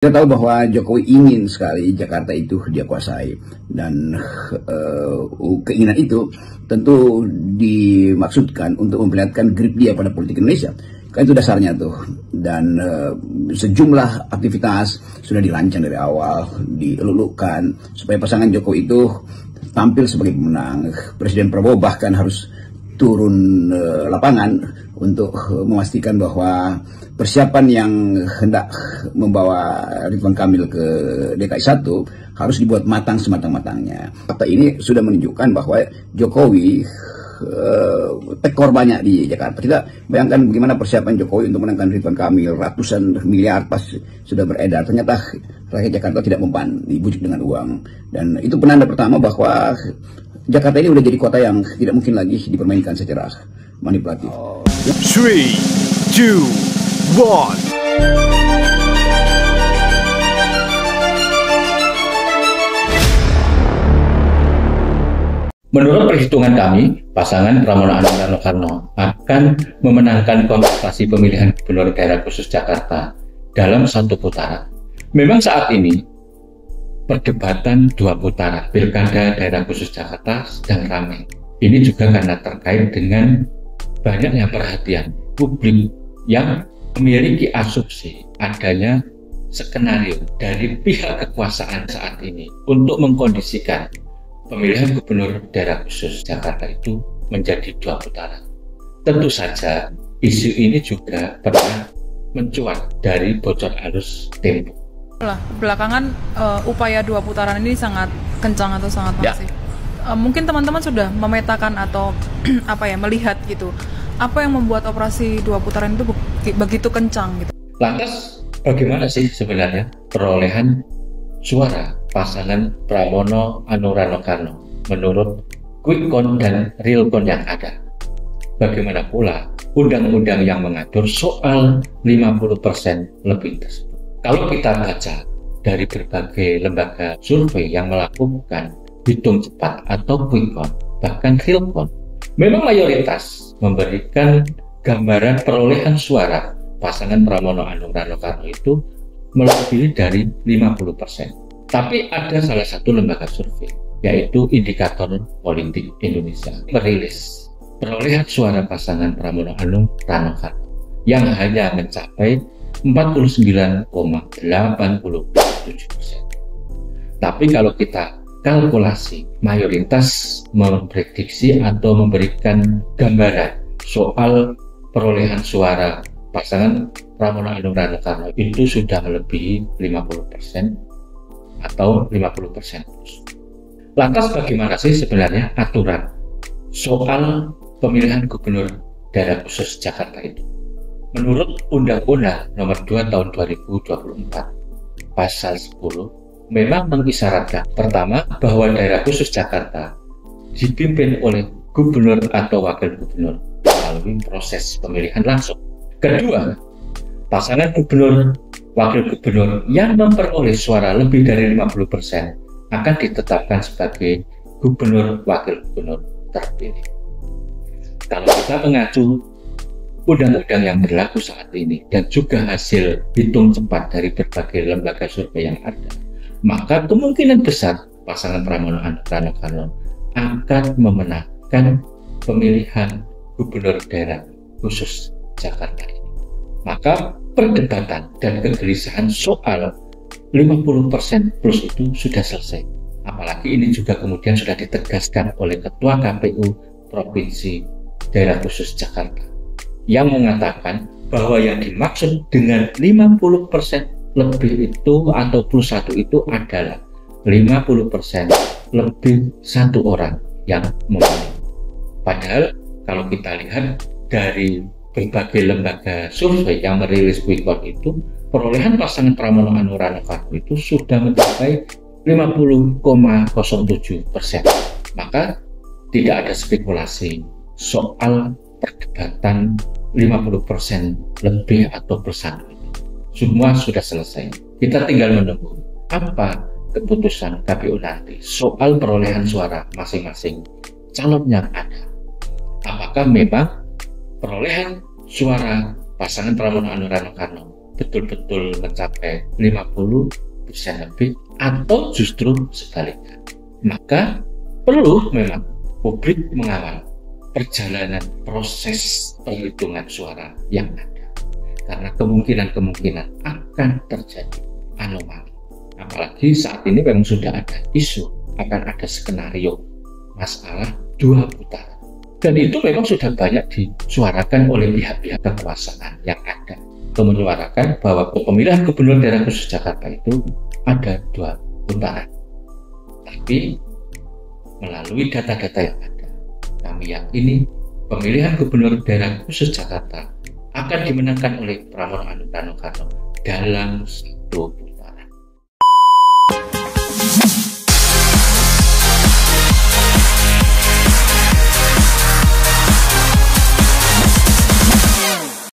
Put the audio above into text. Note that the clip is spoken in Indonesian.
Kita tahu bahwa Jokowi ingin sekali Jakarta itu dia kuasai, dan keinginan itu tentu dimaksudkan untuk memperlihatkan grip dia pada politik Indonesia. Kan itu dasarnya tuh, dan sejumlah aktivitas sudah dirancang dari awal, dilulukan supaya pasangan Jokowi itu tampil sebagai pemenang. Presiden Prabowo bahkan harus turun lapangan untuk memastikan bahwa persiapan yang hendak membawa Ridwan Kamil ke DKI 1 harus dibuat matang sematang-matangnya. Fakta ini sudah menunjukkan bahwa Jokowi tekor banyak di Jakarta. Kita bayangkan bagaimana persiapan Jokowi untuk menangkan Ridwan Kamil, ratusan miliar pas sudah beredar. Ternyata rakyat Jakarta tidak mempan, dibujuk dengan uang. Dan itu penanda pertama bahwa Jakarta ini udah jadi kota yang tidak mungkin lagi dipermainkan secara manipulatif. 3, 2, 1. Menurut perhitungan kami, pasangan Pramono Anung Rano akan memenangkan kontestasi pemilihan gubernur daerah khusus Jakarta dalam satu putaran. Memang saat ini perdebatan dua putaran pilkada daerah khusus Jakarta sedang ramai. Ini juga karena terkait dengan banyaknya perhatian publik yang memiliki asumsi adanya skenario dari pihak kekuasaan saat ini untuk mengkondisikan pemilihan gubernur daerah khusus Jakarta itu menjadi dua putaran. Tentu saja isu ini juga pernah mencuat dari bocor arus Tempo. Belakangan upaya dua putaran ini sangat kencang atau sangat masif. Mungkin teman-teman sudah memetakan atau melihat gitu. Apa yang membuat operasi dua putaran itu begitu kencang gitu? Lantas bagaimana sih sebenarnya perolehan suara pasangan Pramono Anung Rano menurut quick count dan real count yang ada? Bagaimana pula undang-undang yang mengatur soal 50% lebih tersebut? Kalau kita baca dari berbagai lembaga survei yang melakukan hitung cepat atau quick count, bahkan real count, memang mayoritas memberikan gambaran perolehan suara pasangan Pramono Anung Rano itu melebihi dari 50%. Tapi ada salah satu lembaga survei, yaitu Indikator Politik Indonesia, merilis perolehan suara pasangan Pramono Anung Rano yang hanya mencapai 49,87%. Tapi kalau kita kalkulasi, mayoritas memprediksi atau memberikan gambaran soal perolehan suara pasangan Pramono Anung Rano itu sudah melebihi 50% atau 50%. Lantas bagaimana sih sebenarnya aturan soal pemilihan gubernur daerah khusus Jakarta itu? Menurut Undang-Undang Nomor 2 Tahun 2024 Pasal 10 memang mengisyaratkan pertama bahwa daerah khusus Jakarta dipimpin oleh gubernur atau wakil gubernur melalui proses pemilihan langsung. Kedua, pasangan gubernur wakil gubernur yang memperoleh suara lebih dari 50% akan ditetapkan sebagai gubernur wakil gubernur terpilih. Kalau kita mengacu undang-undang yang berlaku saat ini dan juga hasil hitung cepat dari berbagai lembaga survei yang ada, maka kemungkinan besar pasangan Pramono Anung Rano akan memenangkan pemilihan gubernur daerah khusus Jakarta ini. Maka perdebatan dan kegelisahan soal 50% plus itu sudah selesai. Apalagi ini juga kemudian sudah ditegaskan oleh Ketua KPU Provinsi Daerah Khusus Jakarta yang mengatakan bahwa yang dimaksud dengan 50% lebih itu atau plus satu itu adalah 50% lebih satu orang yang memilih. Padahal kalau kita lihat dari berbagai lembaga survei yang merilis quick count itu, perolehan pasangan Pramono Anung Rano itu sudah mencapai 50,07%. Maka tidak ada spekulasi soal perdebatan 50% lebih atau plus satu. Semua sudah selesai. Kita tinggal menunggu apa keputusan KPU nanti soal perolehan suara masing-masing calon yang ada. Apakah memang perolehan suara pasangan Pramono Anung Rano betul-betul mencapai 50% lebih atau justru sebaliknya. Maka perlu memang publik mengawal perjalanan proses penghitungan suara yang ada, karena kemungkinan akan terjadi anomali. Apalagi saat ini memang sudah ada isu akan ada skenario masalah 2 putaran, dan itu memang sudah banyak disuarakan oleh pihak-pihak kekuasaan yang ada, menyuarakan bahwa pemilihan gubernur daerah khusus Jakarta itu ada 2 putaran. Tapi melalui data-data yang ada, kami yakini pemilihan gubernur daerah khusus Jakarta akan dimenangkan oleh Pramono Anung Rano Karno dalam 1 putaran.